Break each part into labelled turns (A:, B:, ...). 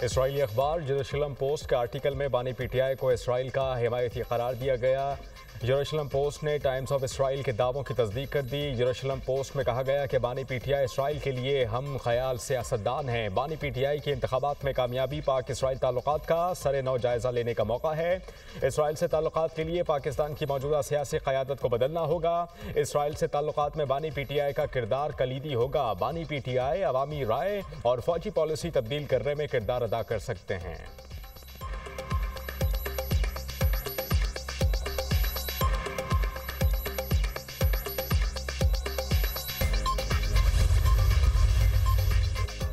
A: Israeli अखबार Jerusalem post के article में बानी पीटीआई को इसराइल का हिमायती करार दिया गया। जेरूशलम पोस्ट ने टाइम्स ऑफ इसराइल के दावों की तस्दीक कर दी। जेरूशलम पोस्ट में कहा गया कि बानी पीटीआई इसराइल के लिए हम ख्याल सियासतदान हैं। बानी पीटीआई के इंतखाबात में कामयाबी पाक इसराइल ताल्लुकात का सरे नौ जायजा लेने का मौका है। इसराइल से ताल्लुकात के लिए पाकिस्तान की मौजूदा सियासी क़यादत को बदलना होगा। इसराइल से ताल्लुकात में बानी पीटीआई का किरदार कलीदी होगा। बानी पीटीआई अवामी राय और फौजी पॉलिसी तब्दील करने में किरदार अदा कर सकते हैं।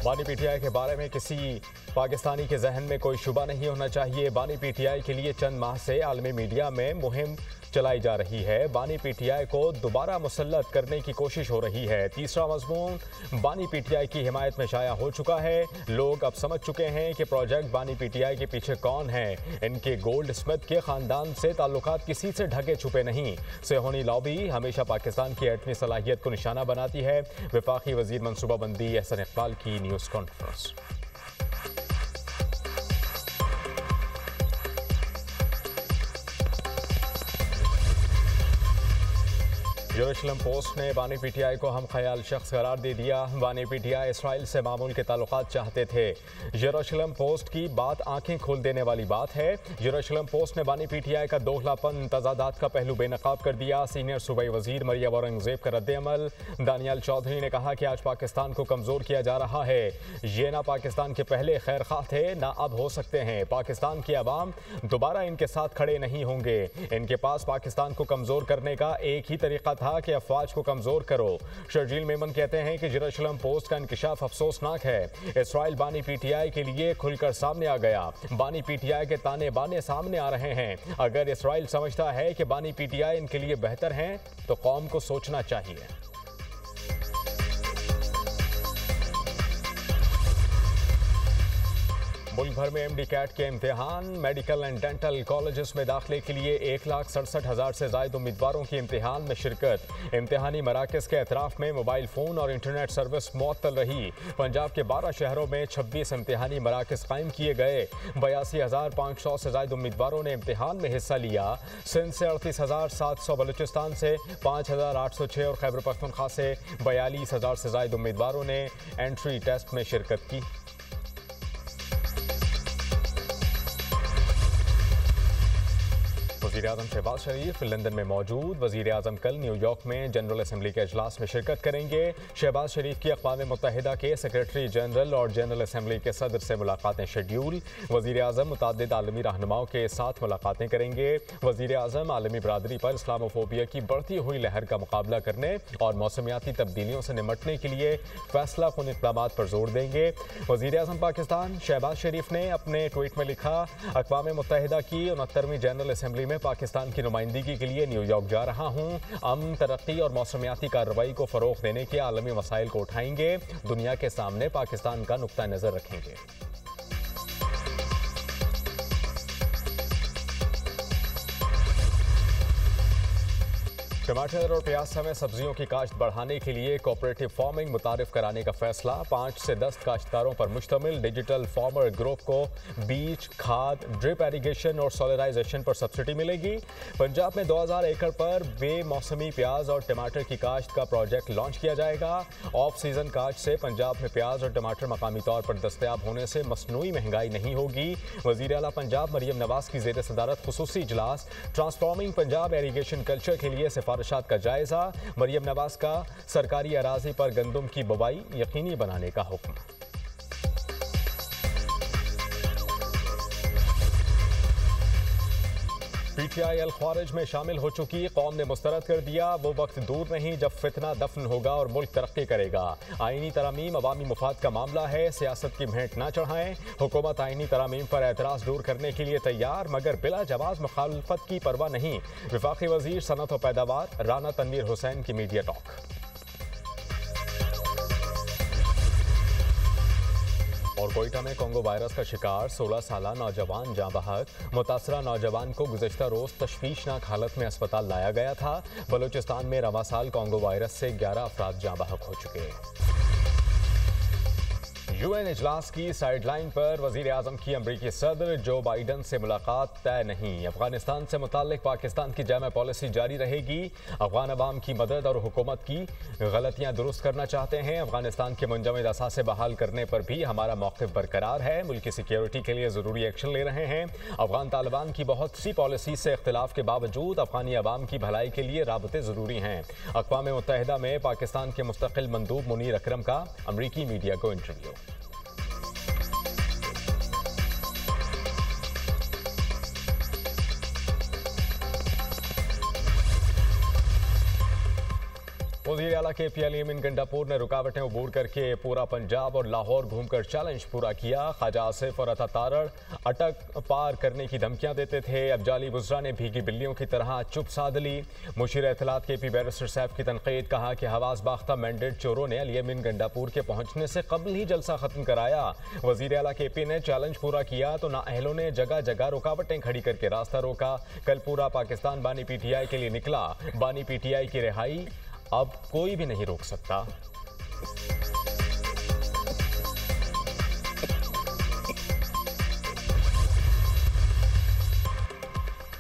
A: बानी पीटीआई के बारे में किसी पाकिस्तानी के जहन में कोई शुबा नहीं होना चाहिए। बानी पीटीआई के लिए चंद माह से आलमी मीडिया में मुहिम चलाई जा रही है। बानी पीटीआई को दोबारा मुसल्लत करने की कोशिश हो रही है। तीसरा मजमून बानी पीटीआई की हिमायत में शाया हो चुका है। लोग अब समझ चुके हैं कि प्रोजेक्ट बानी पीटीआई के पीछे कौन है। इनके गोल्ड स्मिथ के खानदान से ताल्लुकात किसी से ढके छुपे नहीं। सेहोनी लॉबी हमेशा पाकिस्तान की एटमी सलाहियत को निशाना बनाती है। वफाकी वजीर मनसूबाबंदी एहसन इकबाल की न्यूज़ कॉन्फ्रेंस। जेरूशलम पोस्ट ने बानी पीटीआई को हम ख्याल शख्स करार दे दिया। बानी पीटीआई इसराइल से मामूल के ताल्लुकात चाहते थे। जेरूशलम पोस्ट की बात आंखें खोल देने वाली बात है। जेरूशलम पोस्ट ने बानी पीटीआई का दोगलापन तजादात का पहलू बेनकाब कर दिया। सीनियर सूबाई वजीर मरियम औरंगजेब का रद्द-ए-अमल। दानियाल चौधरी ने कहा कि आज पाकिस्तान को कमज़ोर किया जा रहा है। ये ना पाकिस्तान के पहले खैर खा थे ना अब हो सकते हैं। पाकिस्तान की आवाम दोबारा इनके साथ खड़े नहीं होंगे। इनके पास पाकिस्तान को कमज़ोर करने का एक ही तरीका था कि अफवाज को कमजोर करो। शर्जील मेमन कहते हैं कि जेरूशलम पोस्ट का इंकिशाफ अफसोसनाक है। इसराइल बानी पीटीआई के लिए खुलकर सामने आ गया। बानी पीटीआई के ताने बाने सामने आ रहे हैं। अगर इसराइल समझता है कि बानी पीटीआई इनके लिए बेहतर हैं तो कौम को सोचना चाहिए। मुल्क भर में एमडी कैट के इम्तिहान। मेडिकल एंड डेंटल कॉलेजेस में दाखिले के लिए 1,67,000 से ज़ायद उम्मीदवारों की इम्तिहान में शिरकत। इम्तिहानी मराकज़ के अतराफ में मोबाइल फ़ोन और इंटरनेट सर्विस मुअत्तल रही। पंजाब के 12 शहरों में 26 इम्तिहानी मराकज़ कायम किए गए। 82,500 से ज़ायद उम्मीदवारों ने इम्तिहान में हिस्सा लिया। सिंध से 38,700, बलूचिस्तान से 5,806 और खैबर पख्तूनख्वा से 42,000 से ज़ायद उम्मीदवारों ने एंट्री टेस्ट में शिरकत की। वज़ीर-ए-आज़म शहबाज शरीफ लंदन में मौजूद। वज़ीर-ए-आज़म कल न्यूयॉर्क में जनरल असम्बली के इजलास में शिरकत करेंगे। शहबाज शरीफ की अक़वाम मुत्तहिदा के सेक्रेटरी जनरल और जनरल असम्बली के सदर से मुलाकातें शेड्यूल। वज़ीर-ए-आज़म मुतअद्दिद आलमी रहनुमाओं के साथ मुलाकातें करेंगे। वज़ीर-ए-आज़म आलमी बरादरी पर इस्लामोफोबिया की बढ़ती हुई लहर का मुकाबला करने और मौसमियाती तब्दीलियों से निमटने के लिए फैसला कुन इक़दामात पर जोर देंगे। वज़ीर-ए-आज़म पाकिस्तान शहबाज शरीफ ने अपने ट्वीट में लिखा, अक़वाम मुत्तहिदा की 69वीं जनरल असम्बली में पाकिस्तान की नुमाइंदगी के लिए न्यूयॉर्क जा रहा हूँ। अमन, तरक्की और मौसमियाती कार्रवाई को फ़रोग़ देने के आलमी मसाइल को उठाएंगे। दुनिया के सामने पाकिस्तान का नुक्ता नज़र रखेंगे। टमाटर और प्याज समेत सब्जियों की काश्त बढ़ाने के लिए कोऑपरेटिव फार्मिंग मुतारिफ कराने का फैसला। 5 से 10 काश्तकारों पर मुश्तमिल डिजिटल फार्मर ग्रुप को बीज, खाद, ड्रिप एरीगेशन और सोलराइजेशन पर सब्सिडी मिलेगी। पंजाब में 2000 एकड़ पर बेमौसमी प्याज और टमाटर की काश्त का प्रोजेक्ट लॉन्च किया जाएगा। ऑफ सीजन काश्त से पंजाब में प्याज और टमाटर मकामी तौर पर दस्तयाब होने से मसनूई महंगाई नहीं होगी। वज़ीर आला पंजाब मरियम नवाज की ज़ेर सदारत खुसूसी इजलास। ट्रांसफॉर्मिंग पंजाब एरीगेशन कल्चर के लिए सिफारिशात का जायजा। मरियम नवाज का सरकारी अराजी पर गंदम की बुवाई यकीनी बनाने का हुक्म। पीटीआई अल ख्वारिज में शामिल हो चुकी कौम ने मुस्तरद कर दिया। वो वक्त दूर नहीं जब फितना दफन होगा और मुल्क तरक्की करेगा। आईनी तरामीम अवामी मुफाद का मामला है, सियासत की भेंट ना चढ़ाएं। हुकूमत आईनी तरामीम पर एतराज़ दूर करने के लिए तैयार, मगर बिला जवाज़ मुखालफत की परवाह नहीं। वफाकी वजीर सनत व पैदावार राना तनवीर हुसैन की मीडिया टॉक। और कोयटा में कोंगो वायरस का शिकार 16 साला नौजवान जाँ बहक। मुतासरा नौजवान को गुज़श्ता रोज़ तशवीशनाक हालत में अस्पताल लाया गया था। बलूचिस्तान में रवां साल कोंगो वायरस से 11 अफराद जाँ बहक हो चुके। यूएन इजलास की साइडलाइन पर वजीर आजम की अमरीकी सदर जो बाइडन से मुलाकात तय नहीं। अफगानिस्तान से मुताल्लिक पाकिस्तान की जामा पॉलिसी जारी रहेगी। अफगान अवाम की मदद और हुकूमत की गलतियां दुरुस्त करना चाहते हैं। अफगानिस्तान के मुंजमद असासे बहाल करने पर भी हमारा मौक़िफ़ बरकरार है। मुल्क की सिक्योरिटी के लिए ज़रूरी एक्शन ले रहे हैं। अफगान तालिबान की बहुत सी पॉलिसी से इख्तिलाफ के बावजूद अफगानी अवाम की भलाई के लिए राबते ज़रूरी हैं। अक़वाम मुत्तहिदा में पाकिस्तान के मुस्तकिल मंदूब मुनीर अकरम का अमरीकी मीडिया को इंटरव्यू। वज़ीर आला KP अली अमीन गंडापुर ने रुकावटें अबूर करके पूरा पंजाब और लाहौर घूमकर चैलेंज पूरा किया। ख्वाजा आसिफ और अता तारड़ अटक पार करने की धमकियां देते थे। अब जाली बुजरा ने भीगी बिल्लियों की तरह चुप साध ली। मुशीर इत्तलात KP बैरिस्टर साहब की तनकीद, कहा कि हवास बाख्ता मैंडेट चोरों ने अली अमीन गंडापुर के पहुंचने से कबल ही जलसा खत्म कराया। वज़ीर आला KP ने चैलेंज पूरा किया तो नाअहलों ने जगह जगह रुकावटें खड़ी करके रास्ता रोका। कल पूरा पाकिस्तान बानी PTI के लिए निकला। बानी PTI की रिहाई अब कोई भी नहीं रोक सकता।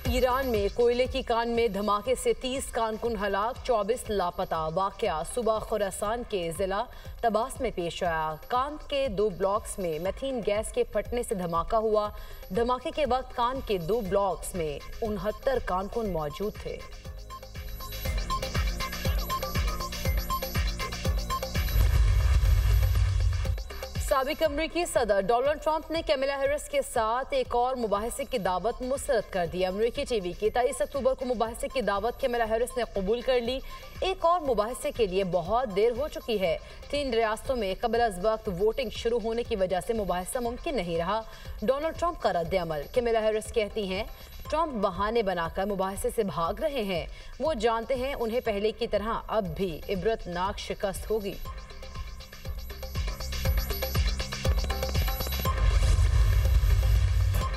B: ईरान में कोयले की कान में धमाके से 30 कारकुन हलाक, 24 लापता। वाकया सुबह खुरासान के जिला तबास में पेश आया। कान के 2 ब्लॉक्स में मेथीन गैस के फटने से धमाका हुआ। धमाके के वक्त कान के 2 ब्लॉक्स में 69 कारकुन मौजूद थे। साबिक अमरीकी सदर डोनाल्ड ट्रंप ने कैमिला हैरिस के साथ एक और मुबाहिसे की दावत मुस्तरद कर दी। अमरीकी टीवी की 23 अक्टूबर को मुबाहिसे की दावत कैमिला हैरिस ने कबूल कर ली। एक और मुबाहिसे के लिए बहुत देर हो चुकी है। 3 रियासतों में कबल अज़ वक्त वोटिंग शुरू होने की वजह से मुबाहिसा मुमकिन नहीं रहा। डोनाल्ड ट्रंप का रद्द अमल। कैमिला हैरिस कहती हैं ट्रंप बहाने बनाकर मुबाहिसे से भाग रहे हैं। वो जानते हैं उन्हें पहले की तरह अब भी इबरतनाक शिकस्त होगी।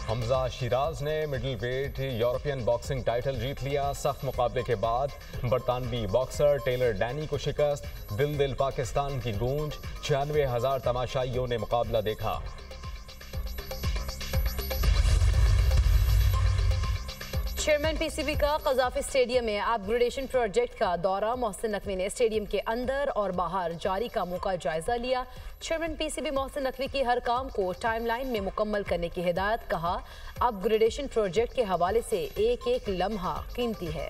A: हमजा शिराज ने middle weight European boxing title जीत लिया। सख्त मुकाबले के बाद बरतानवी बॉक्सर टेलर डैनी को शिकस्त। दिल दिल पाकिस्तान की गूंज, 96,000 तमाशाइयों ने मुकाबला देखा।
B: चेयरमैन PCB का कज़ाफी स्टेडियम में अपग्रेडेशन प्रोजेक्ट का दौरा। मोहसिन नकवी ने स्टेडियम के अंदर और बाहर जारी कामों का जायजा लिया। चेयरमैन PCB मोहसिन नकवी की हर काम को टाइमलाइन में मुकम्मल करने की हिदायत। कहा अपग्रेडेशन प्रोजेक्ट के हवाले से एक एक लम्हा कीमती है।